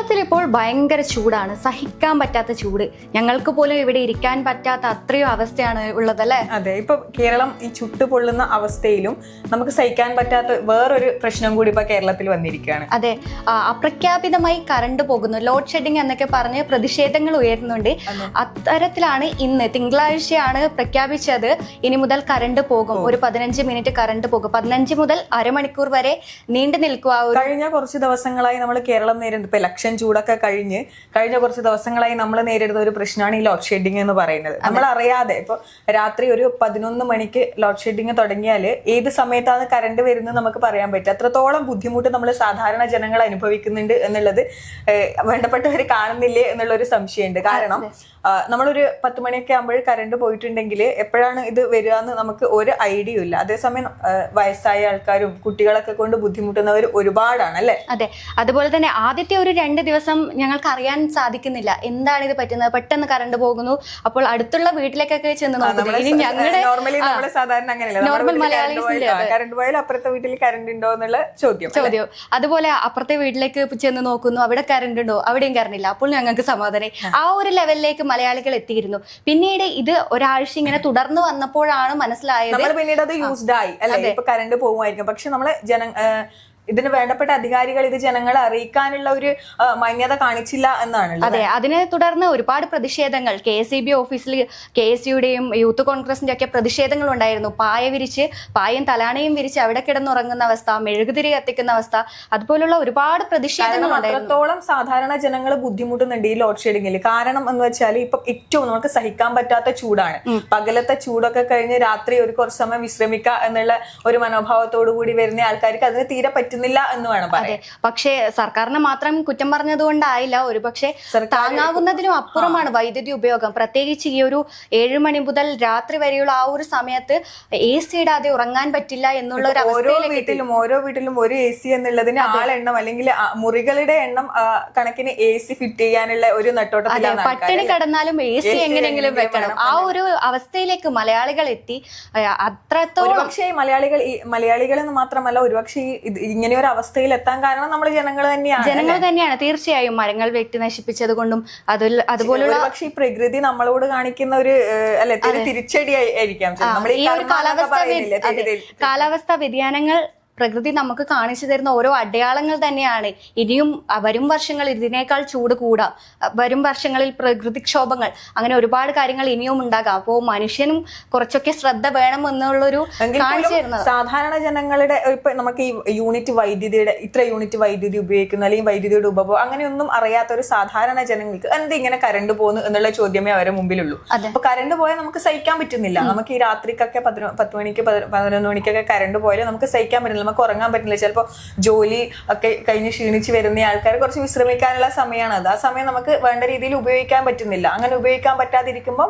കേരളത്തിൽ ഇപ്പോൾ ഭയങ്കര ചൂടാണ്, സഹിക്കാൻ പറ്റാത്ത ചൂട്. ഞങ്ങൾക്ക് പോലും ഇവിടെ ഇരിക്കാൻ പറ്റാത്ത അത്രയും അവസ്ഥയാണ് ഉള്ളതല്ലേ? അതെ, ഇപ്പൊ കേരളം ഈ ചുട്ടുപൊള്ളുന്ന അവസ്ഥയിലും നമുക്ക് സഹിക്കാൻ പറ്റാത്ത വേറൊരു പ്രശ്നം കൂടി ഇപ്പൊ കേരളത്തിൽ വന്നിരിക്കുകയാണ്. അതെ, അപ്രഖ്യാപിതമായി കറണ്ട് പോകുന്നു, ലോഡ് ഷെഡിങ് എന്നൊക്കെ പറഞ്ഞ് പ്രതിഷേധങ്ങൾ ഉയരുന്നുണ്ട്. അത്തരത്തിലാണ് ഇന്ന് തിങ്കളാഴ്ചയാണ് പ്രഖ്യാപിച്ചത്, ഇനി മുതൽ കറണ്ട് പോകും. ഒരു 15 മിനിറ്റ് കറണ്ട് പോകും. 15 മുതൽ അരമണിക്കൂർ വരെ നീണ്ടു നിൽക്കുക. കഴിഞ്ഞ കുറച്ച് ദിവസങ്ങളായി നമ്മൾ കേരളം നേരിടുന്നത്, ഇപ്പൊ ഇലക്ഷൻ ചൂടൊക്കെ കഴിഞ്ഞ കുറച്ച് ദിവസങ്ങളായി നമ്മൾ നേരിടുന്ന ഒരു പ്രശ്നമാണ് ഈ ലോഡ് ഷെഡിങ് എന്ന് പറയുന്നത്. നമ്മൾ അറിയാതെ ഇപ്പൊ രാത്രി ഒരു 11 മണിക്ക് ലോഡ് ഷെഡിങ് തുടങ്ങിയാൽ ഏത് സമയത്താണ് കറണ്ട് വരുന്നത് നമുക്ക് പറയാൻ പറ്റും. അത്രത്തോളം ബുദ്ധിമുട്ട് നമ്മൾ സാധാരണ ജനങ്ങൾ അനുഭവിക്കുന്നുണ്ട് എന്നുള്ളത് വേണ്ടപ്പെട്ടവർ കാണുന്നില്ലേ എന്നുള്ളൊരു സംശയമുണ്ട്. കാരണം നമ്മളൊരു 10 മണിയൊക്കെ ആകുമ്പോൾ കറണ്ട് പോയിട്ടുണ്ടെങ്കിൽ എപ്പോഴാണ് ഇത് വരിക എന്ന് നമുക്ക് ഒരു ഐഡിയ ഇല്ല. അതേസമയം വയസ്സായ ആൾക്കാരും കുട്ടികളൊക്കെ കൊണ്ട് ബുദ്ധിമുട്ടുന്നവർ ഒരുപാടാണ് അല്ലെ? അതെ, അതുപോലെ തന്നെ ആദ്യത്തെ ഒരു 2 ദിവസം ഞങ്ങൾക്ക് അറിയാൻ സാധിക്കുന്നില്ല എന്താണ് ഇത് പറ്റുന്നത്. പെട്ടെന്ന് കറണ്ട് പോകുന്നു, അപ്പോൾ അടുത്തുള്ള വീട്ടിലേക്കൊക്കെ ചെന്ന് നോക്കുന്നു. ഇനി ഞങ്ങളുടെ നോർമലി സാധാരണ അങ്ങനെയല്ല, നോർമൽ മലയാളീസിന്റെ കറണ്ട് പോയാൽ അപ്പുറത്തെ വീട്ടിൽ കറണ്ട് ഉണ്ടോ എന്നുള്ള ചോദ്യം. അതുപോലെ അപ്പുറത്തെ വീട്ടിലേക്ക് ചെന്ന് നോക്കുന്നു, അവിടെ കറണ്ട് ഉണ്ടോ, അവിടെയും കറണ്ട് ഇല്ല. അപ്പോൾ ഞങ്ങൾക്ക് സമാധാനം. ആ ഒരു ലെവലിലേക്ക് മലയാളികൾ എത്തിയിരുന്നു. പിന്നീട് ഇത് ഒരാഴ്ച ഇങ്ങനെ തുടർന്ന് വന്നപ്പോഴാണ് മനസ്സിലായത്. പിന്നീട് അത് യൂസ്ഡ് ആയി അല്ലെ, ഇപ്പൊ കറണ്ട് പോകുമായിരിക്കും. പക്ഷെ നമ്മള് ഇതിന് വേണ്ടപ്പെട്ട അധികാരികൾ ഇത് ജനങ്ങളെ അറിയിക്കാനുള്ള ഒരു മാന്യത കാണിച്ചില്ല എന്നാണ്. അതെ, അതിനെ തുടർന്ന് ഒരുപാട് പ്രതിഷേധങ്ങൾ KSEB ഓഫീസിൽ KSUടെയും യൂത്ത് കോൺഗ്രസിന്റെ ഒക്കെ പ്രതിഷേധങ്ങൾ ഉണ്ടായിരുന്നു. പായും തലാണയും വിരിച്ച് അവിടെ കിടന്നുറങ്ങുന്ന അവസ്ഥ, മെഴുകുതിരി കത്തിക്കുന്ന അവസ്ഥ, അതുപോലുള്ള ഒരുപാട് പ്രതിഷേധങ്ങൾ ഉണ്ടായിരുന്നു. അത്രത്തോളം സാധാരണ ജനങ്ങൾ ബുദ്ധിമുട്ടുന്നുണ്ട് ഈ ലോഡ് ഷെഡിങ്ങിൽ. കാരണം എന്ന് വെച്ചാൽ ഇപ്പൊ ഏറ്റവും നമുക്ക് സഹിക്കാൻ പറ്റാത്ത ചൂടാണ്. പകലത്തെ ചൂടൊക്കെ കഴിഞ്ഞ് രാത്രി ഒരു കുറച്ച് സമയം വിശ്രമിക്കുക എന്നുള്ള ഒരു മനോഭാവത്തോടു കൂടി വരുന്ന ആൾക്കാർക്ക് അതിന് തീരെ പറ്റുന്നില്ല എന്ന് വേണം പറയാൻ. പക്ഷേ സർക്കാരിനെ മാത്രം കുറ്റം പറഞ്ഞതുകൊണ്ടായില്ല, ഒരുപക്ഷെ താങ്ങാവുന്നതിനും അപ്പുറമാണ് വൈദ്യുതി ഉപയോഗം. പ്രത്യേകിച്ച് ഈ ഒരു 7 മണി മുതൽ രാത്രി വരെയുള്ള ആ ഒരു സമയത്ത് AC ഇടാതെ ഉറങ്ങാൻ പറ്റില്ല എന്നുള്ള ഒരു ഓരോ വീട്ടിലും ഒരു AC എന്നുള്ളതിന് ആളെണ്ണം അല്ലെങ്കിൽ മുറികളുടെ എണ്ണം കണക്കിന് AC ഫിറ്റ് ചെയ്യാനുള്ള ഒരു നെട്ടോട്ടത്തിലാണ്. പട്ടിണി കിടന്നാലും AC എങ്ങനെയെങ്കിലും വെക്കണം. ആ ഒരു അവസ്ഥയിലേക്ക് മലയാളികൾ എത്തി. അത്രത്തോളം പക്ഷേ മലയാളികൾ എന്ന് മാത്രമല്ല, ഒരുപക്ഷെ ഇങ്ങനെ ഒരു അവസ്ഥയിൽ എത്താൻ കാരണം നമ്മൾ ജനങ്ങൾ തന്നെയാണ്. തീർച്ചയായും മരങ്ങൾ വെട്ടി നശിപ്പിച്ചത് കൊണ്ടും അതുപോലുള്ള പക്ഷെ ഈ പ്രകൃതി നമ്മളോട് കാണിക്കുന്ന ഒരു തിരിച്ചടി ആയിരിക്കാം. ഈ ഒരു കാലാവസ്ഥാ വ്യതിയാനങ്ങൾ പ്രകൃതി നമുക്ക് കാണിച്ചു തരുന്ന ഓരോ അടയാളങ്ങൾ തന്നെയാണ്. ഇനിയും വരും വർഷങ്ങൾ ഇതിനേക്കാൾ ചൂട് കൂടാം, വരും വർഷങ്ങളിൽ പ്രകൃതിക്ഷോഭങ്ങൾ, അങ്ങനെ ഒരുപാട് കാര്യങ്ങൾ ഇനിയും ഉണ്ടാകാം. അപ്പോൾ മനുഷ്യനും കുറച്ചൊക്കെ ശ്രദ്ധ വേണം എന്നുള്ളൊരു കാണിച്ചു തരുന്നത്. സാധാരണ ജനങ്ങളുടെ ഇപ്പൊ നമുക്ക് ഈ ഇത്ര യൂണിറ്റ് വൈദ്യുതി ഉപയോഗിക്കുന്ന അല്ലെങ്കിൽ വൈദ്യുതിയുടെ ഉപഭോഗം അങ്ങനെയൊന്നും അറിയാത്ത ഒരു സാധാരണ ജനങ്ങൾക്ക് എന്തിങ്ങനെ കറണ്ട് പോകുന്നു എന്നുള്ള ചോദ്യമേ അവരുടെ മുമ്പിലുള്ളൂ. അപ്പൊ കറണ്ട് പോയാൽ നമുക്ക് സഹിക്കാൻ പറ്റുന്നില്ല. നമുക്ക് ഈ രാത്രിക്കൊക്കെ 10 മണിക്ക് 11 മണിക്കൊക്കെ കറണ്ട് പോയാൽ നമുക്ക് സഹിക്കാൻ പറ്റുന്നില്ല, നമുക്ക് ഉറങ്ങാൻ പറ്റില്ല. ചിലപ്പോൾ ജോലി ഒക്കെ കഴിഞ്ഞ് ക്ഷീണിച്ച് വരുന്ന ആൾക്കാർ കുറച്ച് വിശ്രമിക്കാനുള്ള സമയമാണ് അത്. ആ സമയം നമുക്ക് വേണ്ട രീതിയിൽ ഉപയോഗിക്കാൻ പറ്റുന്നില്ല. അങ്ങനെ ഉപയോഗിക്കാൻ പറ്റാതിരിക്കുമ്പോൾ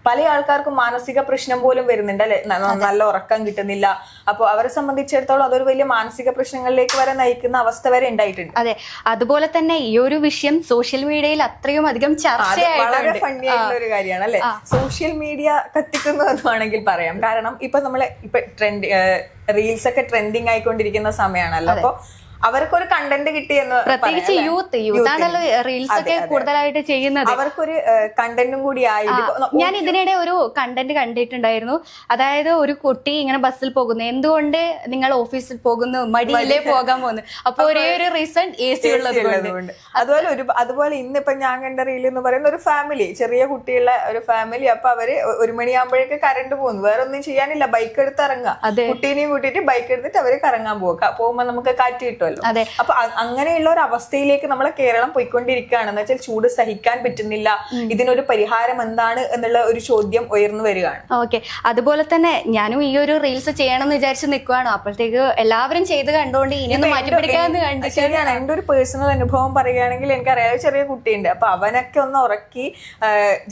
പല ആൾക്കാർക്കും മാനസിക പ്രശ്നം പോലും വരുന്നുണ്ട് അല്ലെ, നല്ല ഉറക്കം കിട്ടുന്നില്ല. അപ്പോൾ അവരെ സംബന്ധിച്ചിടത്തോളം അതൊരു വലിയ മാനസിക പ്രശ്നങ്ങളിലേക്ക് വരെ നയിക്കുന്ന അവസ്ഥ വരെ ഉണ്ടായിട്ടുണ്ട്. അതെ, അതുപോലെ തന്നെ ഈ ഒരു വിഷയം സോഷ്യൽ മീഡിയയിൽ അത്രയും അധികം വളരെ ഫണ്ണി ആയിട്ടുള്ള ഒരു കാര്യമാണ് അല്ലെ, സോഷ്യൽ മീഡിയ കത്തിക്കുന്നു എന്ന് വേണമെങ്കിൽ പറയാം. കാരണം ഇപ്പൊ റീൽസ് ഒക്കെ ട്രെൻഡിങ് ആയിക്കൊണ്ടിരിക്കുന്ന സമയമാണല്ലോ. അപ്പൊ അവർക്കൊരു കണ്ടന്റ് കിട്ടിയെന്ന്, പ്രത്യേകിച്ച് യൂത്ത് ആണല്ലോ റീൽസ് ഒക്കെ കൂടുതലായിട്ട് ചെയ്യുന്നത്, അവർക്കൊരു കണ്ടന്റും കൂടി ആയി. ഞാൻ ഇതിനിടെ ഒരു കണ്ടന്റ് കണ്ടിട്ടുണ്ടായിരുന്നു. അതായത് ഒരു കുട്ടി ഇങ്ങനെ ബസ്സിൽ പോകുന്നു, എന്തുകൊണ്ട് നിങ്ങൾ ഓഫീസിൽ പോകുന്നു, മടിയിലേ പോകാൻ പോകുന്നു. അപ്പൊ ഒരേ ഒരു റീസൺ AC ഉള്ളതുകൊണ്ട്. അതുപോലെ ഇന്നിപ്പോ ഞാൻ കണ്ട റീൽ എന്ന് പറയുന്ന ഒരു ഫാമിലി, ചെറിയ കുട്ടിയുള്ള ഒരു ഫാമിലി. അപ്പൊ അവര് 1 മണിയാകുമ്പോഴേക്ക് കറണ്ട് പോകുന്നു, വേറെ ഒന്നും ചെയ്യാനില്ല, ബൈക്ക് എടുത്ത് ഇറങ്ങുക, കുട്ടീനെയും കൂട്ടിയിട്ട് ബൈക്ക് എടുത്തിട്ട് അവര് കറങ്ങാൻ പോകുമ്പോ നമുക്ക് കാറ്റ് കിട്ടും. അപ്പൊ അങ്ങനെയുള്ള ഒരു അവസ്ഥയിലേക്ക് നമ്മളെ കേരളം പോയിക്കൊണ്ടിരിക്കുകയാണ്. എന്ന് വെച്ചാൽ ചൂട് സഹിക്കാൻ പറ്റുന്നില്ല, ഇതിനൊരു പരിഹാരം എന്താണ് എന്നുള്ള ഒരു ചോദ്യം ഉയർന്നു വരികയാണ്. ഓക്കെ, അതുപോലെ തന്നെ ഞാനും ഈ ഒരു റീൽസ് ചെയ്യണം എന്ന് വിചാരിച്ച് നിൽക്കുകയാണ്. അപ്പോഴത്തേക്ക് എല്ലാവരും ചെയ്ത് കണ്ടുകൊണ്ട് ഇനിയൊന്നും മാറ്റിപ്പിടിക്കാന്ന് കണ്ടു. ശരിയാണ്, എന്റെ ഒരു പേഴ്സണൽ അനുഭവം പറയുകയാണെങ്കിൽ എനിക്കറിയാം, ചെറിയ കുട്ടിയുണ്ട്. അപ്പൊ അവനൊക്കെ ഒന്ന് ഉറക്കി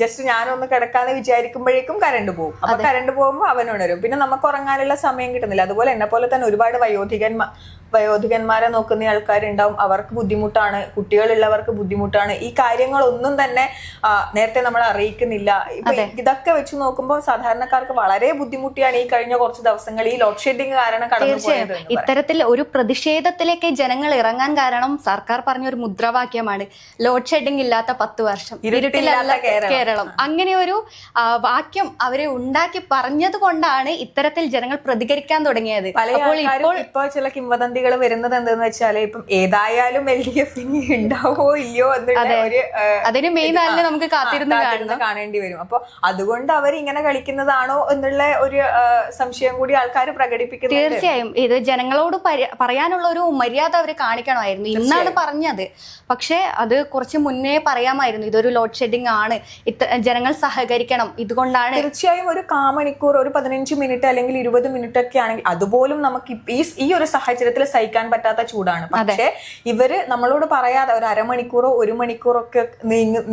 ജസ്റ്റ് ഞാനൊന്ന് കിടക്കാന്ന് വിചാരിക്കുമ്പോഴേക്കും കറണ്ട് പോകും. അപ്പൊ കറണ്ട് പോകുമ്പോൾ അവൻ ഉണരും, പിന്നെ നമുക്ക് ഉറങ്ങാനുള്ള സമയം കിട്ടുന്നില്ല. അതുപോലെ എന്നെ പോലെ തന്നെ ഒരുപാട് വയോധികന്മാരെ നോക്കുന്ന ആൾക്കാരുണ്ടാവും, അവർക്ക് ബുദ്ധിമുട്ടാണ്, കുട്ടികളുള്ളവർക്ക് ബുദ്ധിമുട്ടാണ്. ഈ കാര്യങ്ങളൊന്നും തന്നെ നേരത്തെ നമ്മൾ അറിയിക്കുന്നില്ല. ഇപ്പൊ ഇതൊക്കെ വെച്ച് നോക്കുമ്പോൾ സാധാരണക്കാർക്ക് വളരെ ബുദ്ധിമുട്ടിയാണ് ഈ കഴിഞ്ഞ കുറച്ച് ദിവസങ്ങൾ ഈ ലോഡ് ഷെഡിങ് കാരണം കടന്നുപോയത്. ഇത്തരത്തിൽ ഒരു പ്രതിഷേധത്തിലേക്ക് ജനങ്ങൾ ഇറങ്ങാൻ കാരണം സർക്കാർ പറഞ്ഞ ഒരു മുദ്രാവാക്യമാണ് ലോഡ് ഷെഡിങ് ഇല്ലാത്ത 10 വർഷം, ഇരുട്ടില്ലാത്ത കേരളം. അങ്ങനെ ഒരു വാക്യം അവരെ ഉണ്ടാക്കി പറഞ്ഞത് കൊണ്ടാണ് ഇത്തരത്തിൽ ജനങ്ങൾ പ്രതികരിക്കാൻ തുടങ്ങിയത്. ഇപ്പോൾ ചില കിംവദന്തികൾ വരുന്നത് എന്തെന്ന് വെച്ചാല് ഇപ്പം ഏതായാലും LDF ഉണ്ടാവോ ഇല്ലയോ അതിന് മെയ് 4 നമുക്ക് കാത്തിരുന്ന് കാണേണ്ടി വരും. അപ്പൊ അതുകൊണ്ട് അവർ ഇങ്ങനെ കളിക്കുന്നതാണോ എന്നുള്ള ഒരു സംശയം കൂടി ആൾക്കാർ പ്രകടിപ്പിക്കുന്നു. തീർച്ചയായും ഇത് ജനങ്ങളോട് പറയാനുള്ള ഒരു മര്യാദ അവർ കാണിക്കണമായിരുന്നു. ഇന്നാണ് പറഞ്ഞത്, പക്ഷെ അത് കുറച്ച് മുന്നേ പറയാമായിരുന്നു. ഇതൊരു ലോഡ് ഷെഡിങ് ആണ്, ജനങ്ങൾ സഹകരിക്കണം, ഇതുകൊണ്ടാണ്. തീർച്ചയായും ഒരു കാമണിക്കൂർ, ഒരു 15 മിനിറ്റ് അല്ലെങ്കിൽ 20 മിനിറ്റ് ഒക്കെ ആണെങ്കിൽ അതുപോലും നമുക്ക് ഈ ഒരു സാഹചര്യത്തിൽ സഹിക്കാൻ പറ്റാത്ത ചൂടാണ്. പക്ഷെ ഇവര് നമ്മളോട് പറയാതെ ഒരു അരമണിക്കൂറോ 1 മണിക്കൂറോ ഒക്കെ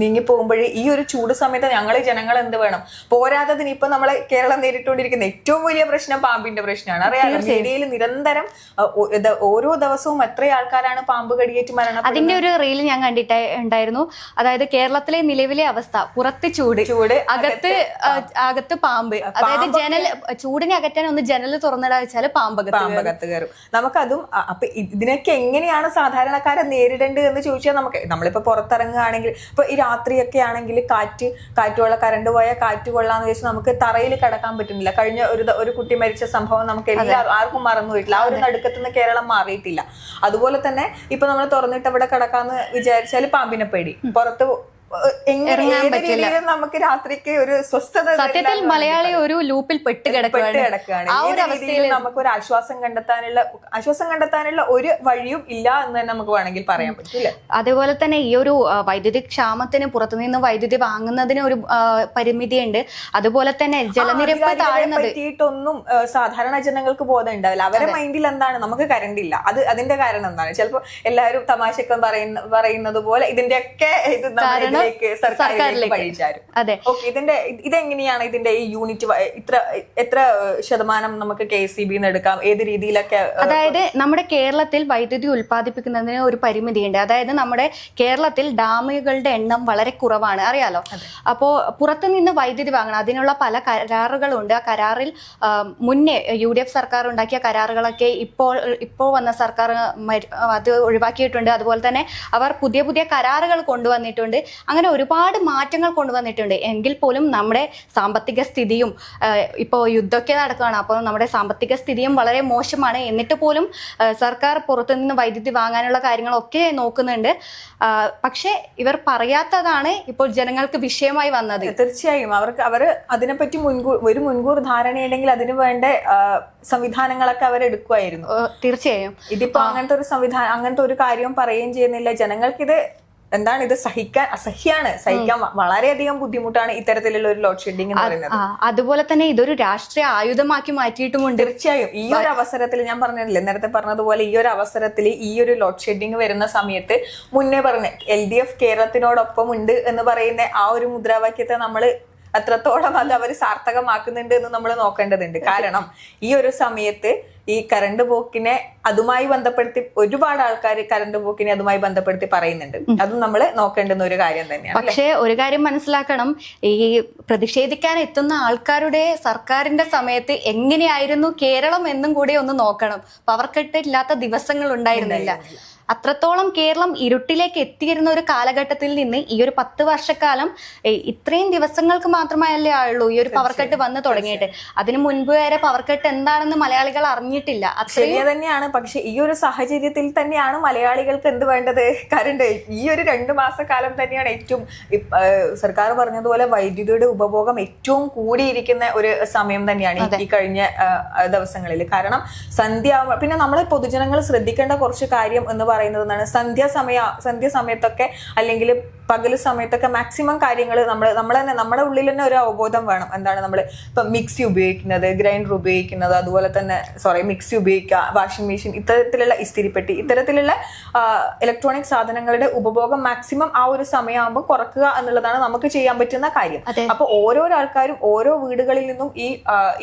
നീങ്ങി പോകുമ്പോഴേ ഈ ഒരു ചൂട് സമയത്ത് ജനങ്ങൾ എന്ത് വേണം? പോരാത്തതിന് ഇപ്പൊ നമ്മളെ കേരളം നേരിട്ടുകൊണ്ടിരിക്കുന്ന ഏറ്റവും വലിയ പ്രശ്നം പാമ്പിന്റെ പ്രശ്നമാണ്. അറിയാലോ, മീഡിയയിൽ നിരന്തരം ഓരോ ദിവസവും എത്ര ആൾക്കാരാണ് പാമ്പ് കടിയേറ്റ് മരണം. അതിന്റെ ഒരു റീൽ ഞാൻ കണ്ടിട്ടുണ്ടായിരുന്നു. അതായത് കേരളത്തിലെ നിലവിലെ അവസ്ഥ, പുറത്ത് ചൂട്, അകത്ത് പാമ്പ്. അതായത് ചൂടിനെ അകറ്റാൻ ഒന്ന് ജനൽ തുറന്നിടാ വെച്ചാൽ പാമ്പകത്ത് കയറും. നമുക്കതും അപ്പൊ ഇതിനൊക്കെ എങ്ങനെയാണ് സാധാരണക്കാരെ നേരിടേണ്ടത് എന്ന് ചോദിച്ചാൽ നമ്മളിപ്പോ പുറത്തിറങ്ങുകയാണെങ്കിൽ ഇപ്പൊ ഈ രാത്രിയൊക്കെ ആണെങ്കിൽ കാറ്റുകൊള്ള കറണ്ട് പോയാൽ കാറ്റ് കൊള്ളാന്ന് വെച്ചാൽ നമുക്ക് തറയിൽ കിടക്കാൻ പറ്റുന്നില്ല. കഴിഞ്ഞ ഒരു കുട്ടി മരിച്ച സംഭവം നമുക്ക് ആർക്കും മറന്നുപോയിട്ടില്ല. ആ ഒരു നടുക്കത്തുനിന്ന് കേരളം മാറിയിട്ടില്ല. അതുപോലെ തന്നെ ഇപ്പൊ നമ്മൾ തുറന്നിട്ട് അവിടെ കിടക്കാന്ന് വിചാരിച്ചാൽ പാമ്പിനെ പേടി, പുറത്ത് നമുക്ക് രാത്രിക്ക് ഒരു സ്വസ്ഥത. സത്യത്തിൽ മലയാളി ഒരു ലൂപ്പിൽ പെട്ട് കിടക്കുകയാണ്. നമുക്കൊരു ആശ്വാസം കണ്ടെത്താനുള്ള ഒരു വഴിയും ഇല്ല എന്ന് തന്നെ നമുക്ക് വേണമെങ്കിൽ പറയാൻ പറ്റില്ല. അതേപോലെ തന്നെ ഈ ഒരു വൈദ്യുതി ക്ഷാമത്തിന് പുറത്തുനിന്ന് വൈദ്യുതി വാങ്ങുന്നതിന് ഒരു പരിമിതിയുണ്ട്. അതുപോലെ തന്നെ ജലനിരപ്പ് പറ്റിയിട്ടൊന്നും സാധാരണ ജനങ്ങൾക്ക് ബോധം ഉണ്ടാവില്ല. അവരെ മൈൻഡിൽ എന്താണ്, നമുക്ക് കറണ്ട് ഇല്ല, അതിന്റെ കാരണം എന്താണ്? ചിലപ്പോ എല്ലാവരും തമാശക്കം പറയുന്നത് പോലെ ഇതിന്റെയൊക്കെ ഇതെങ്ങനെയാണ് ഇതിന്റെ ഈ യൂണിറ്റ് എത്ര ശതമാനം നമുക്ക് KSEB എടുക്കാം, ഏത് രീതിയിലൊക്കെ? അതായത് നമ്മുടെ കേരളത്തിൽ വൈദ്യുതി ഉൽപ്പാദിപ്പിക്കുന്നതിന് ഒരു പരിമിതിയുണ്ട്. അതായത് നമ്മുടെ കേരളത്തിൽ ഡാമുകളുടെ എണ്ണം വളരെ കുറവാണ്, അറിയാലോ. അപ്പോ പുറത്തുനിന്ന് വൈദ്യുതി വാങ്ങണം, അതിനുള്ള പല കരാറുകളുണ്ട്. ആ കരാറിൽ മുന്നേ UDF സർക്കാർ ഉണ്ടാക്കിയ കരാറുകളൊക്കെ ഇപ്പോൾ വന്ന സർക്കാർ അത് ഒഴിവാക്കിയിട്ടുണ്ട്. അതുപോലെ തന്നെ അവർ പുതിയ കരാറുകൾ കൊണ്ടുവന്നിട്ടുണ്ട്. അങ്ങനെ ഒരുപാട് മാറ്റങ്ങൾ കൊണ്ടുവന്നിട്ടുണ്ട്. എങ്കിൽ പോലും നമ്മുടെ സാമ്പത്തിക സ്ഥിതിയും ഇപ്പോൾ യുദ്ധമൊക്കെ നടക്കുകയാണ്. അപ്പോൾ നമ്മുടെ സാമ്പത്തിക സ്ഥിതിയും വളരെ മോശമാണ്. എന്നിട്ട് പോലും സർക്കാർ പുറത്തുനിന്ന് വൈദ്യുതി വാങ്ങാനുള്ള കാര്യങ്ങളൊക്കെ നോക്കുന്നുണ്ട്. പക്ഷെ ഇവർ പറയാത്തതാണ് ഇപ്പോൾ ജനങ്ങൾക്ക് വിഷയമായി വന്നത്. തീർച്ചയായും അവർ അതിനെപ്പറ്റി മുൻകൂർ ധാരണയുണ്ടെങ്കിൽ അതിനു വേണ്ട സംവിധാനങ്ങളൊക്കെ അവർ എടുക്കുമായിരുന്നു. തീർച്ചയായും ഇതിപ്പോ അങ്ങനത്തെ ഒരു കാര്യവും പറയുകയും ചെയ്യുന്നില്ല. ജനങ്ങൾക്കിത് എന്താണ്, ഇത് സഹിക്കാൻ വളരെയധികം ബുദ്ധിമുട്ടാണ് ഇത്തരത്തിലുള്ള ഒരു ലോഡ് ഷെഡിങ് എന്ന് പറയുന്നത്. അതുപോലെ തന്നെ ഇതൊരു രാഷ്ട്രീയ ആയുധമാക്കി മാറ്റിയിട്ടുമുണ്ട്. തീർച്ചയായും ഈ ഒരു അവസരത്തിൽ ഞാൻ പറഞ്ഞില്ലേ, നേരത്തെ പറഞ്ഞതുപോലെ ഈ ഒരു അവസരത്തിൽ ഈ ഒരു ലോഡ് ഷെഡിങ് വരുന്ന സമയത്ത് മുന്നേ പറഞ്ഞ LDF കേരളത്തിനോടൊപ്പം ഉണ്ട് എന്ന് പറയുന്ന ആ ഒരു മുദ്രാവാക്യത്തെ നമ്മൾ എത്രത്തോളം അത് അവർ സാർത്ഥകമാക്കുന്നുണ്ട് എന്ന് നമ്മൾ നോക്കേണ്ടതുണ്ട്. കാരണം ഈ ഒരു സമയത്ത് ഈ കറണ്ട് പോക്കിനെ അതുമായി ബന്ധപ്പെടുത്തി ഒരുപാട് ആൾക്കാർ കറണ്ട് പോക്കിനെ അതുമായി ബന്ധപ്പെടുത്തി പറയുന്നുണ്ട്. അതും നമ്മൾ നോക്കേണ്ടുന്ന ഒരു കാര്യം തന്നെയാണ്. പക്ഷേ ഒരു കാര്യം മനസ്സിലാക്കണം, ഈ പ്രതിഷേധിക്കാൻ എത്തുന്ന ആൾക്കാരുടെ സർക്കാരിന്റെ സമയത്ത് എങ്ങനെയായിരുന്നു കേരളം എന്നും കൂടി ഒന്ന് നോക്കണം. പവർ കട്ട് ഇല്ലാത്ത ദിവസങ്ങൾ ഉണ്ടായിരുന്നില്ല. അത്രത്തോളം കേരളം ഇരുട്ടിലേക്ക് എത്തിയിരുന്ന ഒരു കാലഘട്ടത്തിൽ നിന്ന് ഈ ഒരു 10 വർഷക്കാലം ഇത്രയും ദിവസങ്ങൾക്ക് മാത്രമല്ലേ ആയുള്ളൂ ഈ ഒരു പവർ കട്ട് വന്ന് തുടങ്ങിയിട്ട്. അതിനു മുൻപ് വരെ പവർ കട്ട് എന്താണെന്ന് മലയാളികൾ അറിഞ്ഞിട്ടില്ല. ശരിയ തന്നെയാണ്. പക്ഷെ ഈ ഒരു സാഹചര്യത്തിൽ തന്നെയാണ് മലയാളികൾക്ക് എന്ത് വേണ്ടത്? കറണ്ട്. ഈ ഒരു 2 മാസക്കാലം തന്നെയാണ് ഏറ്റവും സർക്കാർ പറഞ്ഞതുപോലെ വൈദ്യുതിയുടെ ഉപഭോഗം ഏറ്റവും കൂടിയിരിക്കുന്ന ഒരു സമയം തന്നെയാണ് ഈ കഴിഞ്ഞ ദിവസങ്ങളിൽ. കാരണം പിന്നെ നമ്മൾ പൊതുജനങ്ങൾ ശ്രദ്ധിക്കേണ്ട കുറച്ച് കാര്യം എന്ന് പറയുന്നത് സന്ധ്യ സമയത്തൊക്കെ അല്ലെങ്കിൽ പകല് സമയത്തൊക്കെ മാക്സിമം കാര്യങ്ങൾ നമ്മൾ തന്നെ നമ്മുടെ ഉള്ളിൽ തന്നെ ഒരു അവബോധം വേണം. എന്താണ് നമ്മൾ ഇപ്പൊ മിക്സി ഉപയോഗിക്കുന്നത്, ഗ്രൈൻഡർ ഉപയോഗിക്കുന്നത്, അതുപോലെ തന്നെ മിക്സി ഉപയോഗിക്കുക, വാഷിംഗ് മെഷീൻ, ഇത്തരത്തിലുള്ള ഇസ്തിരിപ്പെട്ടി, ഇത്തരത്തിലുള്ള ഇലക്ട്രോണിക് സാധനങ്ങളുടെ ഉപഭോഗം മാക്സിമം ആ ഒരു സമയമാകുമ്പോൾ കുറക്കുക എന്നുള്ളതാണ് നമുക്ക് ചെയ്യാൻ പറ്റുന്ന കാര്യം. അപ്പൊ ഓരോരോ ആൾക്കാരും ഓരോ വീടുകളിൽ നിന്നും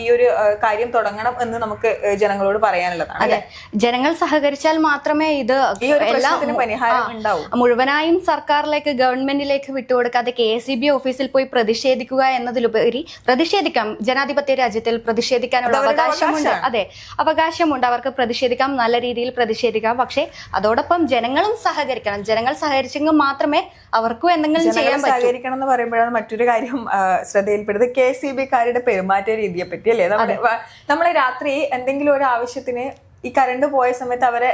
ഈ ഒരു കാര്യം തുടങ്ങണം എന്ന് നമുക്ക് ജനങ്ങളോട് പറയാനുള്ളതാണ്. ജനങ്ങൾ സഹകരിച്ചാൽ മാത്രമേ ഇത് ഈ ഒരു പ്രശ്നത്തിന് പരിഹാരം ഉണ്ടാവും. മുഴുവനായും സർക്കാരിലേക്ക്, ഗവൺമെന്റിലേക്ക് വിട്ടുകൊടുക്കാതെ KSEB ഓഫീസിൽ പോയി പ്രതിഷേധിക്കുക എന്നതിലുപരി പ്രതിഷേധിക്കാം. ജനാധിപത്യ രാജ്യത്തിൽ പ്രതിഷേധിക്കാനുള്ള അവകാശമുണ്ട്. അതെ, അവകാശമുണ്ട്. അവർക്ക് പ്രതിഷേധിക്കാം, നല്ല രീതിയിൽ പ്രതിഷേധിക്കാം. പക്ഷെ അതോടൊപ്പം ജനങ്ങളും സഹകരിക്കണം. ജനങ്ങൾ സഹകരിച്ചെങ്കിൽ മാത്രമേ അവർക്കും എന്തെങ്കിലും ചെയ്യാൻ പറ്റൂ. സഹകരിക്കണം എന്ന് പറയുമ്പോഴാണ് മറ്റൊരു കാര്യം ശ്രദ്ധയിൽപ്പെടുന്നത് KSEB-കാരുടെ പെരുമാറ്റ രീതിയെ പറ്റി അല്ലേ. നമ്മള് രാത്രി എന്തെങ്കിലും ഒരു ആവശ്യത്തിന് ഈ കറണ്ട് പോയ സമയത്ത് അവരെ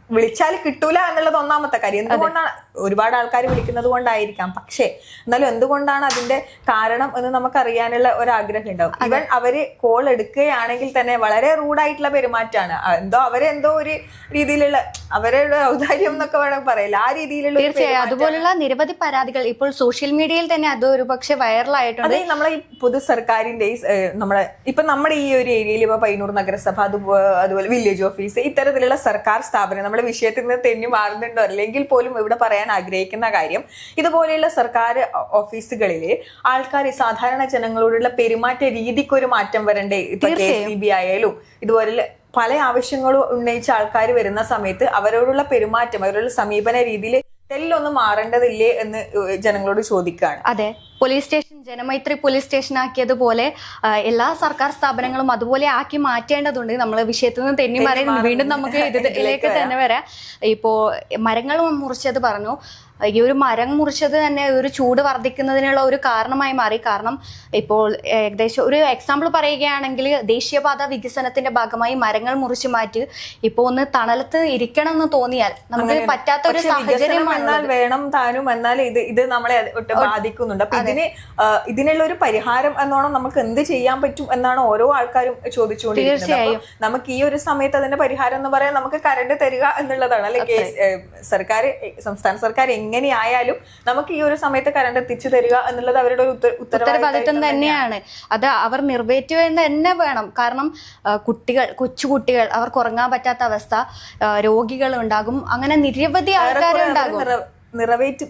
വിളിച്ചാൽ കിട്ടൂല എന്നുള്ളത് ഒന്നാമത്തെ കാര്യം. എന്തുകൊണ്ടാണ്? ഒരുപാട് ആൾക്കാർ വിളിക്കുന്നത് കൊണ്ടായിരിക്കാം. പക്ഷേ എന്നാലും എന്തുകൊണ്ടാണ് അതിന്റെ കാരണം എന്ന് നമുക്ക് അറിയാനുള്ള ഒരു ആഗ്രഹം ഉണ്ടാവും. ഇവൻ അവര് കോൾ എടുക്കുകയാണെങ്കിൽ തന്നെ വളരെ റൂഡായിട്ടുള്ള പെരുമാറ്റമാണ്. അവരെന്തോ ഒരു രീതിയിലുള്ള അവരുടെ ഔദാര്യം എന്നൊക്കെ വേണം പറയില്ല, ആ രീതിയിലുള്ള. തീർച്ചയായും അതുപോലുള്ള നിരവധി പരാതികൾ ഇപ്പോൾ സോഷ്യൽ മീഡിയയിൽ തന്നെ അത് ഒരുപക്ഷെ വൈറലായിട്ടുണ്ട്. അതെ, നമ്മളെ ഈ പൊതു സർക്കാരിന്റെ നമ്മുടെ ഈ ഒരു ഏരിയയിൽ ഇപ്പൊ പയ്യന്നൂർ നഗരസഭ, അതുപോലെ വില്ലേജ് ഓഫീസ്, ഇത്തരത്തിലുള്ള സർക്കാർ സ്ഥാപനം നമ്മുടെ വിഷയത്തിൽ നിന്ന് തെന്നി മാറുന്നുണ്ടോ അല്ലെങ്കിൽ പോലും ഇവിടെ പറയാൻ ആഗ്രഹിക്കുന്ന കാര്യം, ഇതുപോലെയുള്ള സർക്കാർ ഓഫീസുകളില് ആൾക്കാർ സാധാരണ ജനങ്ങളോടുള്ള പെരുമാറ്റ രീതിക്ക് ഒരു മാറ്റം വരണ്ടേ. ഇപ്പൊ KSEB ആയാലും ഇതുപോലെ പല ആവശ്യങ്ങളും ഉന്നയിച്ച ആൾക്കാർ വരുന്ന സമയത്ത് അവരോടുള്ള പെരുമാറ്റം, അവരോടുള്ള സമീപന രീതിയിൽ തെല്ലൊന്നും മാറേണ്ടതില്ലേ എന്ന് ജനങ്ങളോട് ചോദിക്കുകയാണ്. അതെ, police station Janamaithri police station ആക്കിയതുപോലെ എല്ലാ സർക്കാർ സ്ഥാപനങ്ങളും അതുപോലെ ആക്കി മാറ്റേണ്ടതുണ്ട്. നമ്മൾ വിഷയത്തിൽ നിന്ന് തെന്നി മാറി വീണ്ടും നമുക്ക് ഇതിലേക്ക് തന്നെ വരാം. ഇപ്പോ മരങ്ങൾ മുറിച്ചത് പറഞ്ഞു. ഈ ഒരു മരം മുറിച്ചത് തന്നെ ഒരു ചൂട് വർദ്ധിക്കുന്നതിനുള്ള ഒരു കാരണമായി മാറി. കാരണം ഇപ്പോൾ ഏകദേശം ഒരു എക്സാമ്പിൾ പറയുകയാണെങ്കിൽ ദേശീയപാത വികസനത്തിന്റെ ഭാഗമായി മരങ്ങൾ മുറിച്ചു മാറ്റി ഇപ്പൊ ഒന്ന് തണലത്ത് ഇരിക്കണം എന്ന് തോന്നിയാൽ നമുക്ക് പറ്റാത്ത ഒരു സാഹചര്യം വേണം താനും. എന്നാൽ ഇത് നമ്മളെ ബാധിക്കുന്നുണ്ട്. അപ്പൊ ഇതിനുള്ള ഒരു പരിഹാരം എന്നോണം നമുക്ക് എന്ത് ചെയ്യാൻ പറ്റും എന്നാണ് ഓരോ ആൾക്കാരും ചോദിച്ചുകൊണ്ടിരിക്കുന്നത്. നമുക്ക് ഈ ഒരു സമയത്ത് അതിന്റെ പരിഹാരം എന്ന് പറയാൻ നമുക്ക് കറണ്ട് തരിക എന്നുള്ളതാണ് അല്ലെ. സംസ്ഥാന സർക്കാർ എങ്ങനെയായാലും നമുക്ക് ഈ ഒരു സമയത്ത് കറണ്ട് എത്തിച്ചു തരിക എന്നുള്ളത് അവരുടെ ഒരു ഉത്തരവാദിത്വം തന്നെയാണ്. അത് അവർ നിറവേറ്റുക തന്നെ വേണം. കാരണം കൊച്ചുകുട്ടികൾ അവർക്ക് ഉറങ്ങാൻ പറ്റാത്ത അവസ്ഥ, രോഗികൾ ഉണ്ടാകും, അങ്ങനെ നിരവധി ആൾക്കാരുണ്ടാകും.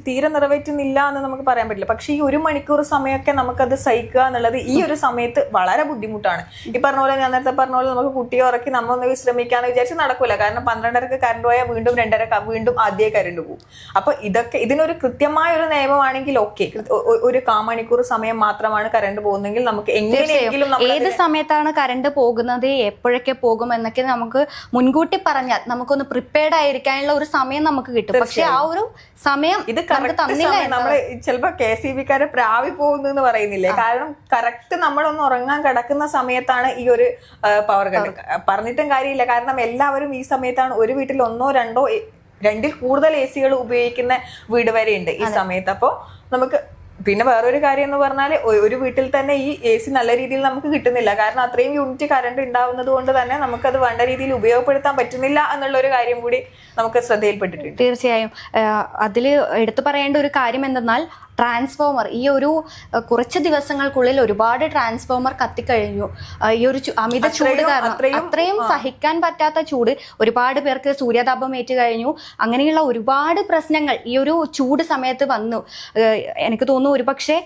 തീരെ നിറവേറ്റുന്നില്ല എന്ന് നമുക്ക് പറയാൻ പറ്റില്ല. പക്ഷെ ഈ 1 മണിക്കൂർ സമയമൊക്കെ നമുക്കത് സഹിക്കുക എന്നുള്ളത് ഈ ഒരു സമയത്ത് വളരെ ബുദ്ധിമുട്ടാണ്. ഈ പറഞ്ഞ പോലെ, ഞാൻ നേരത്തെ പറഞ്ഞ പോലെ, നമുക്ക് കുട്ടിയെ ഉറക്കി നമ്മളൊന്ന് വിശ്രമിക്കാന്ന് വിചാരിച്ച് നടക്കൂല. കാരണം 12:30 കറണ്ട് പോയാൽ വീണ്ടും 2:30 വീണ്ടും ആദ്യമേ കറണ്ട് പോകും. അപ്പൊ ഇതിനൊരു കൃത്യമായ ഒരു നിയമമാണെങ്കിൽ ഓക്കെ, ഒരു 1/4 മണിക്കൂർ സമയം മാത്രമാണ് കറണ്ട് പോകുന്നെങ്കിൽ നമുക്ക് എങ്ങനെയെങ്കിലും ഏത് സമയത്താണ് കറണ്ട് പോകുന്നത്, എപ്പോഴൊക്കെ പോകും എന്നൊക്കെ നമുക്ക് മുൻകൂട്ടി പറഞ്ഞാൽ നമുക്കൊന്ന് പ്രിപ്പയർഡ് ആയിരിക്കാനുള്ള ഒരു സമയം നമുക്ക് കിട്ടും. പക്ഷെ ആ ഒരു സമയം ഇത് നമ്മള് ചിലപ്പോ KSEB-കാരെ പ്രാവി പോകുന്നു എന്ന് പറയുന്നില്ലേ. കാരണം കറക്റ്റ് നമ്മളൊന്ന് ഉറങ്ങാൻ കിടക്കുന്ന സമയത്താണ് ഈ ഒരു പവർ കട്ട്. പറഞ്ഞിട്ടും കാര്യമില്ല. കാരണം എല്ലാവരും ഈ സമയത്താണ്, ഒരു വീട്ടിൽ 1 2 2 കൂടുതൽ AC-കൾ ഉപയോഗിക്കുന്ന വീട് വരെ ഉണ്ട് ഈ സമയത്ത്. അപ്പോ നമുക്ക് പിന്നെ വേറൊരു കാര്യം എന്ന് പറഞ്ഞാൽ ഒരു വീട്ടിൽ തന്നെ ഈ AC നല്ല രീതിയിൽ നമുക്ക് കിട്ടുന്നില്ല. കാരണം അത്രയും യൂണിറ്റ് കറണ്ട് ഉണ്ടാവുന്നത് കൊണ്ട് തന്നെ നമുക്കത് വേണ്ട രീതിയിൽ ഉപയോഗപ്പെടുത്താൻ പറ്റുന്നില്ല എന്നുള്ള ഒരു കാര്യം കൂടി നമുക്ക് ശ്രദ്ധയിൽപ്പെട്ടിട്ടുണ്ട്. തീർച്ചയായും അതിൽ എടുത്തു പറയേണ്ട ഒരു കാര്യം എന്തെന്നാൽ ട്രാൻസ്ഫോമർ ഈ ഒരു കുറച്ച് ദിവസങ്ങൾക്കുള്ളിൽ ഒരുപാട് ട്രാൻസ്ഫോമർ കത്തിക്കഴിഞ്ഞു. ഈ ഒരു അമിത ചൂട് കാരണം അത്രയും സഹിക്കാൻ പറ്റാത്ത ചൂട്, ഒരുപാട് പേർക്ക് സൂര്യാതാപം ഏറ്റു കഴിഞ്ഞു. അങ്ങനെയുള്ള ഒരുപാട് പ്രശ്നങ്ങൾ ഈ ഒരു ചൂട് സമയത്ത് വന്നു. എനിക്ക് തോന്നുന്നു ഒരുപക്ഷെ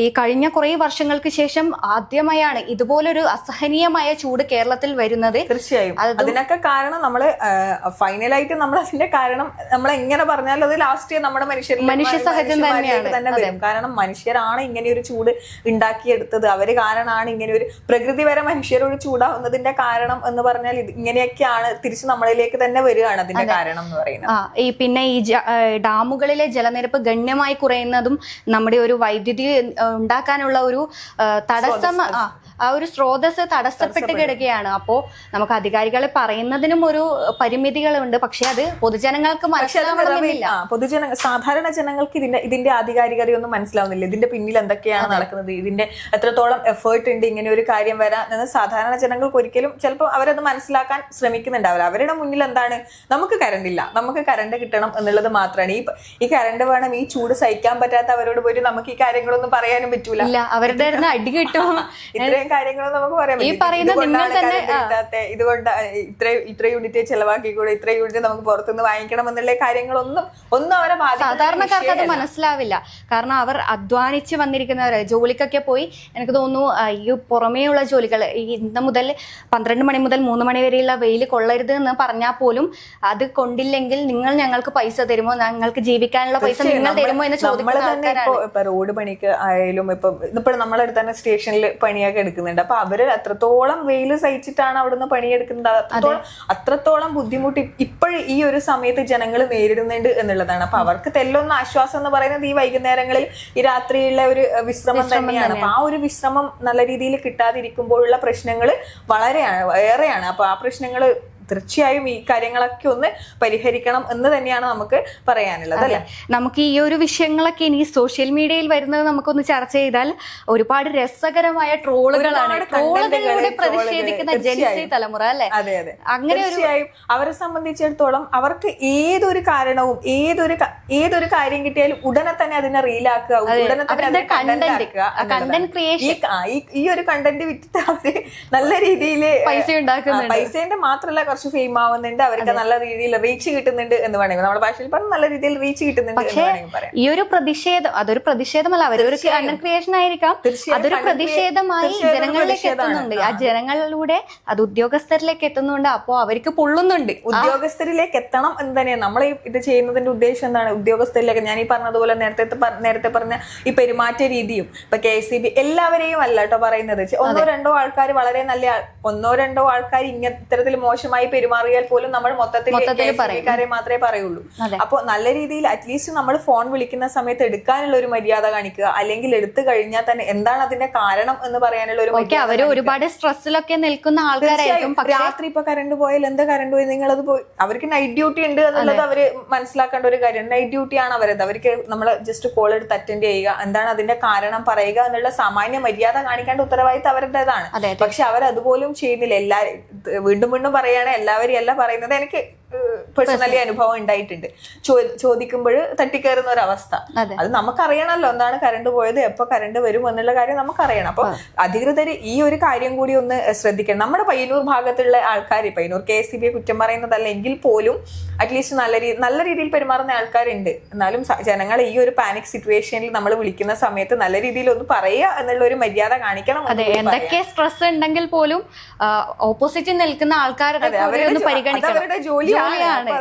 ഈ കഴിഞ്ഞ കുറേ വർഷങ്ങൾക്ക് ശേഷം ആദ്യമായാണ് ഇതുപോലൊരു അസഹനീയമായ ചൂട് കേരളത്തിൽ വരുന്നത്. തീർച്ചയായും അതിനൊക്കെ കാരണം നമ്മള് ഫൈനലായിട്ട് നമ്മൾ അതിന്റെ കാരണം നമ്മൾ എങ്ങനെ പറഞ്ഞാലും അത് ലാസ്റ്റ് നമ്മുടെ മനുഷ്യ സഹജം തന്നെയാണ്. കാരണം മനുഷ്യരാണ് ഇങ്ങനെ ഒരു ചൂട് ഉണ്ടാക്കിയെടുത്തത്. അവര് കാരണമാണ് ഇങ്ങനെ ഒരു പ്രകൃതി വരെ മനുഷ്യരോട് ചൂടാവുന്നതിന്റെ കാരണം എന്ന് പറഞ്ഞാൽ ഇങ്ങനെയൊക്കെയാണ് തിരിച്ച് നമ്മളിലേക്ക് തന്നെ വരികയാണ് അതിന്റെ കാരണം എന്ന് പറയുന്നത്. പിന്നെ ഈ ഡാമുകളിലെ ജലനിരപ്പ് ഗണ്യമായി കുറയുന്നതും നമ്മുടെ ഒരു വൈദ്യുതി ഉണ്ടാക്കാനുള്ള ഒരു തടസ്സം ആ ഒരു സ്രോതസ് തടസ്സപ്പെട്ട് കിടക്കുകയാണ്. അപ്പോ നമുക്ക് അധികാരികളെ പറയുന്നതിനും ഒരു പരിമിതികളുണ്ട്. പക്ഷെ അത് പൊതുജനങ്ങൾക്ക് മനസ്സിലാവണമെന്നില്ല. സാധാരണ ജനങ്ങൾക്ക് ഇതിന്റെ ആധികാരികതയൊന്നും മനസ്സിലാവുന്നില്ല. ഇതിന്റെ പിന്നിൽ എന്തൊക്കെയാണ് നടക്കുന്നത്, ഇതിന്റെ എത്രത്തോളം എഫേർട്ട് ഉണ്ട് ഇങ്ങനെ ഒരു കാര്യം വരാൻ എന്ന് സാധാരണ ജനങ്ങൾക്ക് ഒരിക്കലും ചിലപ്പോൾ അവരത് മനസ്സിലാക്കാൻ ശ്രമിക്കുന്നുണ്ടാവില്ല. അവരുടെ മുന്നിൽ എന്താണ്, നമുക്ക് കറണ്ട് ഇല്ല, നമുക്ക് കറണ്ട് കിട്ടണം എന്നുള്ളത് മാത്രമാണ്. ഈ കറണ്ട് വേണം, ഈ ചൂട് സഹിക്കാൻ പറ്റാത്ത അവരോട് പോയിട്ട് നമുക്ക് ഈ കാര്യങ്ങളൊന്നും പറയാനും പറ്റൂല. അവരുടെ അടി കിട്ടും. ഇത്രയും കാര്യങ്ങളൊന്നും നമുക്ക് പറയാൻ പറ്റില്ല. ഇതുകൊണ്ട് ഇത്ര യൂണിറ്റ് ചെലവാക്കിക്കൂടെ, ഇത്ര യൂണിറ്റ് നമുക്ക് പുറത്തുനിന്ന് വാങ്ങിക്കണം എന്നുള്ള കാര്യങ്ങളൊന്നും അവരെ സാധാരണക്കാർക്ക് അത് മനസ്സിലാവില്ല. കാരണം അവർ അധ്വാനിച്ച് വന്നിരിക്കുന്നവർ ജോലിക്കൊക്കെ പോയി, എനിക്ക് തോന്നുന്നു ഈ പുറമേയുള്ള ജോലികൾ ഈ ഇന്ന് മുതൽ 12 മണി മുതൽ 3 മണി വരെയുള്ള വെയിൽ കൊള്ളരുത് എന്ന് പറഞ്ഞാൽ പോലും അത് കൊണ്ടില്ലെങ്കിൽ നിങ്ങൾ ഞങ്ങൾക്ക് പൈസ തരുമോ, ഞങ്ങൾക്ക് ജീവിക്കാനുള്ള പൈസ നിങ്ങൾ തരുമോ എന്ന് ചോദിക്കുന്ന ആൾക്കാരാണ്. ഇപ്പൊ റോഡ് പണിക്ക് ആയാലും ഇപ്പൊ നമ്മളടുത്ത് തന്നെ സ്റ്റേഷനിൽ പണിയൊക്കെ എടുക്കുന്നുണ്ട്. അപ്പൊ അവര് അത്രത്തോളം വെയിൽ സഹിച്ചിട്ടാണ് അവിടുന്ന് പണിയെടുക്കുന്നത്. അത്രത്തോളം ബുദ്ധിമുട്ട് ഇപ്പോഴും ഈ ഒരു സമയത്ത് ജനങ്ങൾ നേരിടുന്നുണ്ട് എന്നുള്ളതാണ്. അപ്പൊ അവർക്ക് തെല്ലൊന്ന് ആശ്വാസം എന്ന് പറയുന്നത് ഈ വൈകുന്നേരങ്ങളിൽ ഈ രാത്രിയുള്ള ഒരു വിശ്രമം തന്നെയാണ്. അപ്പൊ ആ ഒരു വിശ്രമം നല്ല രീതിയിൽ കിട്ടാതിരിക്കുമ്പോഴുള്ള പ്രശ്നങ്ങൾ ഏറെയാണ്. അപ്പൊ ആ പ്രശ്നങ്ങൾ തീർച്ചയായും ഈ കാര്യങ്ങളൊക്കെ ഒന്ന് പരിഹരിക്കണം എന്ന് തന്നെയാണ് നമുക്ക് പറയാനുള്ളത്. അല്ലെ, നമുക്ക് ഈ ഒരു വിഷയങ്ങളൊക്കെ ഇനി സോഷ്യൽ മീഡിയയിൽ വരുന്നത് നമുക്കൊന്ന് ചർച്ച ചെയ്താൽ ഒരുപാട് രസകരമായ ട്രോളുകളാണ്. ട്രോളുകളിലൂടെ പ്രതിഷേധിക്കുന്ന ജെൻസി തലമുറ അല്ലെ. അതെ അതെ, അങ്ങനെ തീർച്ചയായും അവരെ സംബന്ധിച്ചിടത്തോളം അവർക്ക് ഏതൊരു കാരണവും ഏതൊരു കാര്യം കിട്ടിയാലും ഉടനെ തന്നെ അതിനെ റീലാക്കുക, ഉടനെ തന്നെ കണ്ടന്റ് ക്രിയേഷൻ, ഈ ഒരു കണ്ടന്റ് വിറ്റിട്ട് അവര് നല്ല രീതിയിൽ പൈസ ഉണ്ടാക്കുന്നുണ്ട്. പൈസേന്റെ മാത്രമല്ല കുറച്ച് ഫെയിം ആവുന്നുണ്ട്, അവർക്ക് നല്ല രീതിയിൽ റീച്ച് കിട്ടുന്നുണ്ട് എന്ന് വേണമെങ്കിൽ നമ്മുടെ ഭാഷയിൽ പറഞ്ഞ നല്ല രീതിയിൽ റീച്ച് കിട്ടുന്നുണ്ട് എന്ന് വേണമെങ്കിൽ പറയാം. ഈ ഒരു പ്രതിഷേധം അതൊരു പ്രതിഷേധമല്ല, അവരൊരു കണ്ടന്റ് ക്രിയേഷൻ ആയിരിക്കാം, അതൊരു പ്രതിഷേധമായി ജനങ്ങളിലേക്ക് എത്തുന്നുണ്ട്. ആ ജനങ്ങളിലൂടെ അത് ഉദ്യോഗസ്ഥരിലേക്ക് എത്തുന്നുണ്ട്. അപ്പോ അവർക്ക് പൊള്ളുന്നുണ്ട്. ഉദ്യോഗസ്ഥരിലേക്ക് എത്തണം എന്ന് തന്നെയാണ് നമ്മൾ ഇത് ചെയ്യുന്നതിന്റെ ഉദ്ദേശം. എന്താണ് ഉദ്യോഗസ്ഥരിലേക്ക്? ഞാൻ ഈ പറഞ്ഞതുപോലെ നേരത്തെ പറഞ്ഞ ഈ പെരുമാറ്റ രീതിയും ഇപ്പൊ KSEB എല്ലാവരെയും അല്ല കേട്ടോ പറയുന്നത്. ഒന്നോ രണ്ടോ ആൾക്കാർ വളരെ നല്ല, ഒന്നോ രണ്ടോ ആൾക്കാർ ഇത്തരത്തിൽ മോശമായി പെരുമാറിയാൽ പോലും നമ്മൾ മൊത്തത്തിൽ KSEBക്കാരെ മാത്രമേ പറയുള്ളൂ. അപ്പൊ നല്ല രീതിയിൽ അറ്റ്ലീസ്റ്റ് നമ്മൾ ഫോൺ വിളിക്കുന്ന സമയത്ത് എടുക്കാനുള്ള ഒരു മര്യാദ കാണിക്കുക, അല്ലെങ്കിൽ എടുത്തു കഴിഞ്ഞാൽ തന്നെ എന്താണ് അതിന്റെ കാരണം എന്ന് പറയാനുള്ള ഒരു മര്യാദ. അവര് ഒരുപാട് സ്ട്രെസ്സിലൊക്കെ നിൽക്കുന്ന ആൾക്കാരായിരിക്കും. രാത്രി ഇപ്പൊ കറണ്ട് പോയാൽ എന്താ കറണ്ട് പോയി, നിങ്ങളത് പോയി, അവർക്ക് നൈറ്റ് ഡ്യൂട്ടി ഉണ്ട് എന്നുള്ളത് അവര് മനസ്സിലാക്കേണ്ട ഒരു കാര്യം. നൈറ്റ് ഡ്യൂട്ടി ആണ് അവരത്, അവർക്ക് നമ്മൾ ജസ്റ്റ് കോൾ എടുത്ത് അറ്റൻഡ് ചെയ്യുക, എന്താണ് അതിന്റെ കാരണം പറയുക എന്നുള്ള സാമാന്യ മര്യാദ കാണിക്കേണ്ട ഉത്തരവാദിത്തം അവരുടേതാണ്. പക്ഷെ അവരതുപോലും ചെയ്യുന്നില്ല. വീണ്ടും പറയുകയാണ്, എല്ലാവരും അല്ല പറയുന്നത്. എനിക്ക് പേഴ്സണലി അനുഭവം ഉണ്ടായിട്ടുണ്ട്. ചോദിക്കുമ്പോൾ തട്ടിക്കയറുന്ന ഒരു അവസ്ഥ. അത് നമുക്കറിയണമല്ലോ, എന്താണ് കറണ്ട് പോയത്, എപ്പോ കറണ്ട് വരും എന്നുള്ള കാര്യം നമുക്കറിയണം. അപ്പൊ അധികൃതർ ഈ ഒരു കാര്യം കൂടി ഒന്ന് ശ്രദ്ധിക്കണം. നമ്മുടെ പയ്യന്നൂർ ഭാഗത്തുള്ള ആൾക്കാർ, പയ്യന്നൂർ KSEB കുറ്റം പറയുന്നതല്ല എങ്കിൽ പോലും അറ്റ്ലീസ്റ്റ് നല്ല രീതിയിൽ പെരുമാറുന്ന ആൾക്കാരുണ്ട്. എന്നാലും ജനങ്ങളെ ഈ ഒരു പാനിക് സിറ്റുവേഷനിൽ നമ്മൾ വിളിക്കുന്ന സമയത്ത് നല്ല രീതിയിൽ ഒന്ന് പറയുക എന്നുള്ള ഒരു മര്യാദ കാണിക്കണം. എന്തൊക്കെ സ്ട്രെസ് ഉണ്ടെങ്കിൽ പോലും ഓപ്പോസിറ്റ് നിൽക്കുന്ന ആൾക്കാരുടെ അവരുടെ ജോലിയാണ്.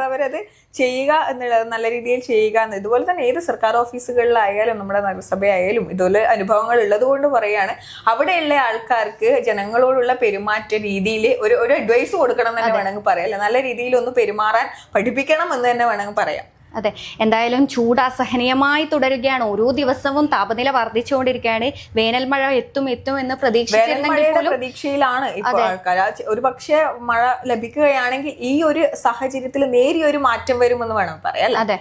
അവരത് ചെയ്യുക എന്നുള്ളത്, നല്ല രീതിയിൽ ചെയ്യുക. ഇതുപോലെ തന്നെ ഏത് സർക്കാർ ഓഫീസുകളിലായാലും നമ്മുടെ നഗരസഭയായാലും ഇതുപോലെ അനുഭവങ്ങൾ ഉള്ളത് കൊണ്ട് പറയാണ്, അവിടെയുള്ള ആൾക്കാർക്ക് ജനങ്ങളോടുള്ള പെരുമാറ്റ രീതിയിൽ ഒരു അഡ്വൈസ് കൊടുക്കണം എന്ന് തന്നെ വേണമെങ്കിൽ പറയാം. അല്ലെ, നല്ല രീതിയിൽ ഒന്ന് പെരുമാറാൻ പഠിപ്പിക്കണം എന്ന് തന്നെ വേണമെങ്കിൽ പറയാം. അതെ, എന്തായാലും ചൂട് അസഹനീയമായി തുടരുകയാണ്. ഓരോ ദിവസവും താപനില വർദ്ധിച്ചുകൊണ്ടിരിക്കുകയാണ്. വേനൽ മഴ എത്തും എന്ന് പ്രതീക്ഷയിലാണ് ഇപ്പോൾ ആൾക്കാർ. ഒരു പക്ഷേ മഴ ലഭിക്കുകയാണെങ്കിൽ ഈ ഒരു സാഹചര്യത്തിൽ നേരിയൊരു മാറ്റം വരുമെന്ന് വേണം പറയാം. അതെ,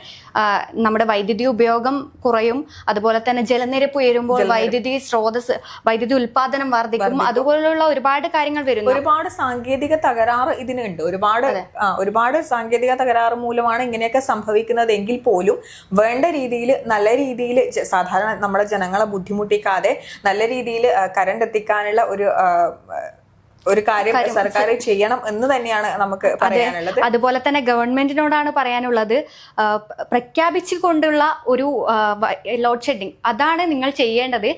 നമ്മുടെ വൈദ്യുതി ഉപയോഗം കുറയും. അതുപോലെ തന്നെ ജലനിരപ്പ് ഉയരുമ്പോൾ വൈദ്യുതി ഉൽപാദനം വർദ്ധിക്കും. അതുപോലുള്ള ഒരുപാട് കാര്യങ്ങൾ വരുന്നു. ഒരുപാട് സാങ്കേതിക തകരാറ് ഇതിനുണ്ട്. ഒരുപാട് സാങ്കേതിക തകരാറ് മൂലമാണ് ഇങ്ങനെയൊക്കെ സംഭവിക്കുന്നത് എങ്കിൽ പോലും വേണ്ട രീതിയിൽ നല്ല രീതിയിൽ സാധാരണ നമ്മുടെ ജനങ്ങളെ ബുദ്ധിമുട്ടിക്കാതെ നല്ല രീതിയിൽ കറണ്ട് എത്തിക്കാനുള്ള ഒരു കാര്യം സർക്കാർ ചെയ്യണം എന്ന് തന്നെയാണ് നമുക്ക് പറയാനുള്ളത്. അതുപോലെ തന്നെ ഗവൺമെന്റിനോടാണ് പറയാനുള്ളത്, പ്രഖ്യാപിച്ചുകൊണ്ടുള്ള ഒരു ലോഡ് ഷെഡിങ് അതാണ് നിങ്ങൾ ചെയ്യേണ്ടത്.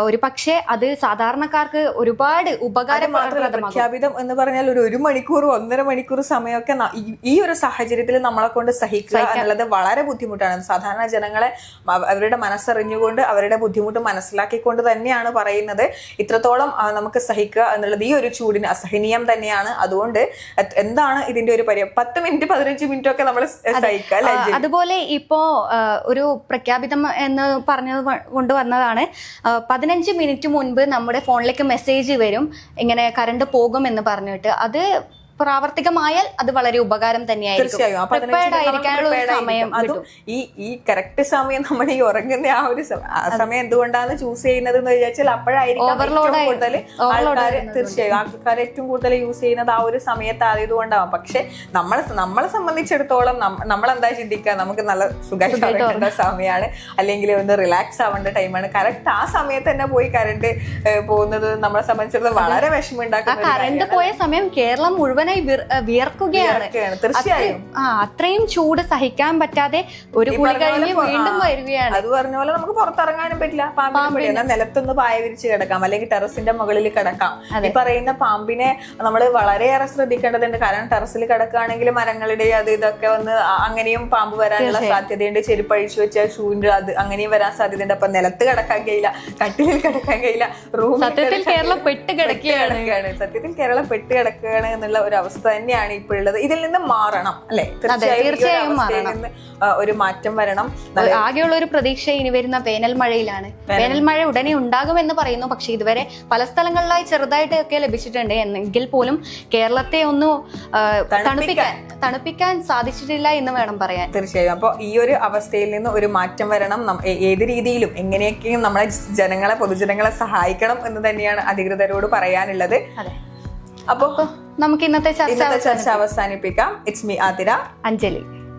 ഒരു പക്ഷേ അത് സാധാരണക്കാർക്ക് ഒരുപാട് ഉപകാരപ്രദമാകും. പ്രഖ്യാപിതം എന്ന് പറഞ്ഞാൽ ഒരു മണിക്കൂർ 1.5 മണിക്കൂർ സമയമൊക്കെ ഈ ഒരു സാഹചര്യത്തിൽ നമ്മളെ കൊണ്ട് സഹിക്കുക എന്നുള്ളത് വളരെ ബുദ്ധിമുട്ടാണ്. സാധാരണ ജനങ്ങളെ അവരുടെ മനസ്സറിഞ്ഞുകൊണ്ട് അവരുടെ ബുദ്ധിമുട്ട് മനസ്സിലാക്കിക്കൊണ്ട് തന്നെയാണ് പറയുന്നത്. ഇത്രത്തോളം നമുക്ക് സഹിക്കുക എന്നുള്ളത്, ഈ ഒരു ചൂടിന് അസഹനീയം തന്നെയാണ്. അതുകൊണ്ട് എന്താണ് ഇതിന്റെ ഒരു 10 മിനിറ്റ് 15 മിനിറ്റ് ഒക്കെ നമ്മൾ സഹിക്കുക അല്ലെ? അതുപോലെ ഇപ്പോ ഒരു പ്രഖ്യാപിതം എന്ന് പറഞ്ഞത് കൊണ്ടുവന്നതാണ്, 15 മിനിറ്റ് മുൻപ് നമ്മുടെ ഫോണിലേക്ക് മെസ്സേജ് വരും ഇങ്ങനെ കറണ്ട് പോകും എന്ന് പറഞ്ഞിട്ട്. അത് പ്രാവർത്തികമായാൽ അത് വളരെ ഉപകാരം തന്നെയായിരിക്കും. അതും ഈ കറക്റ്റ് സമയം നമ്മൾ ഈ ഉറങ്ങുന്ന ആ ഒരു സമയം എന്തുകൊണ്ടാണ് ചൂസ് ചെയ്യുന്നത് എന്ന് വിചാരിച്ചാൽ അപ്പോഴായിരിക്കും കൂടുതൽ ആൾക്കാർ, തീർച്ചയായും ആൾക്കാർ ഏറ്റവും കൂടുതൽ യൂസ് ചെയ്യുന്നത് ആ ഒരു സമയത്ത് ആയതുകൊണ്ടാവും. പക്ഷെ നമ്മളെ സംബന്ധിച്ചിടത്തോളം നമ്മളെന്താ ചിന്തിക്കുക, നമുക്ക് നല്ല സുഖമായിട്ട് സമയമാണ്, അല്ലെങ്കിൽ ഒന്ന് റിലാക്സ് ആവേണ്ട ടൈമാണ്. കറക്റ്റ് ആ സമയത്ത് തന്നെ പോയി കറണ്ട് പോകുന്നത് നമ്മളെ സംബന്ധിച്ചിടത്തോളം വളരെ വിഷമം ഉണ്ടാക്കുന്ന. കറണ്ട് പോയ സമയം കേരളം മുഴുവൻ വിയർക്കുകയാണ്. തീർച്ചയായും അത്രയും ചൂട് സഹിക്കാൻ പറ്റാതെ ഒരു കുളി കഴിഞ്ഞ് വീണ്ടും വരികയാണ്. അത് പറഞ്ഞ പോലെ നമുക്ക് പുറത്തിറങ്ങാനും പറ്റില്ല. പാമ്പിനെ എന്നാൽ നിലത്തൊന്ന് പായ വിരിച്ച് കിടക്കാം, അല്ലെങ്കിൽ ടെറസിന്റെ മുകളിൽ കിടക്കാം. ഈ പറയുന്ന പാമ്പിനെ നമ്മൾ വളരെയേറെ ശ്രദ്ധിക്കേണ്ടതുണ്ട്. കാരണം ടെറസിൽ കിടക്കുകയാണെങ്കിൽ മരങ്ങളുടെ അത് ഇതൊക്കെ വന്ന് അങ്ങനെയും പാമ്പ് വരാനുള്ള സാധ്യതയുണ്ട്. ചെരുപ്പ് അഴിച്ചു വെച്ച ഷൂവിന്റെ അത് അങ്ങനെയും വരാൻ സാധ്യതയുണ്ട്. അപ്പൊ നിലത്ത് കിടക്കാൻ കഴിയില്ല, കട്ടിലിൽ കിടക്കാൻ കഴിയില്ല, റൂമിൽ സത്യത്തിൽ കേരളം പെട്ട് കിടക്കുകയാണ്. സത്യത്തിൽ കേരളം പെട്ട് കിടക്കുകയാണ് എന്നുള്ള ഒരു അവസ്ഥ തന്നെയാണ് ഇപ്പോഴുള്ളത്. ഇതിൽ നിന്ന് മാറണം അല്ലെ? തീർച്ചയായും മാറണം. ഒരു മാറ്റം വരണം. ആകെയുള്ള ഒരു പ്രതീക്ഷ ഇനി വരുന്ന വേനൽ മഴയിലാണ്. വേനൽ മഴ ഉടനെ ഉണ്ടാകുമെന്ന് പറയുന്നു. പക്ഷെ ഇതുവരെ പല സ്ഥലങ്ങളിലായി ചെറുതായിട്ട് ഒക്കെ ലഭിച്ചിട്ടുണ്ട്. എങ്കിൽ പോലും കേരളത്തെ ഒന്ന് തണുപ്പിക്കാൻ സാധിച്ചിട്ടില്ല എന്ന് വേണം പറയാൻ. തീർച്ചയായും. അപ്പൊ ഈ ഒരു അവസ്ഥയിൽ നിന്ന് ഒരു മാറ്റം വരണം. ഏത് രീതിയിലും എങ്ങനെയൊക്കെയും നമ്മളെ പൊതുജനങ്ങളെ സഹായിക്കണം എന്ന് തന്നെയാണ് അധികൃതരോട് പറയാനുള്ളത്. അപ്പൊ നമുക്ക് ഇന്നത്തെ ചർച്ച അവസാനിപ്പിക്കാം. It's me Athira, Anjali.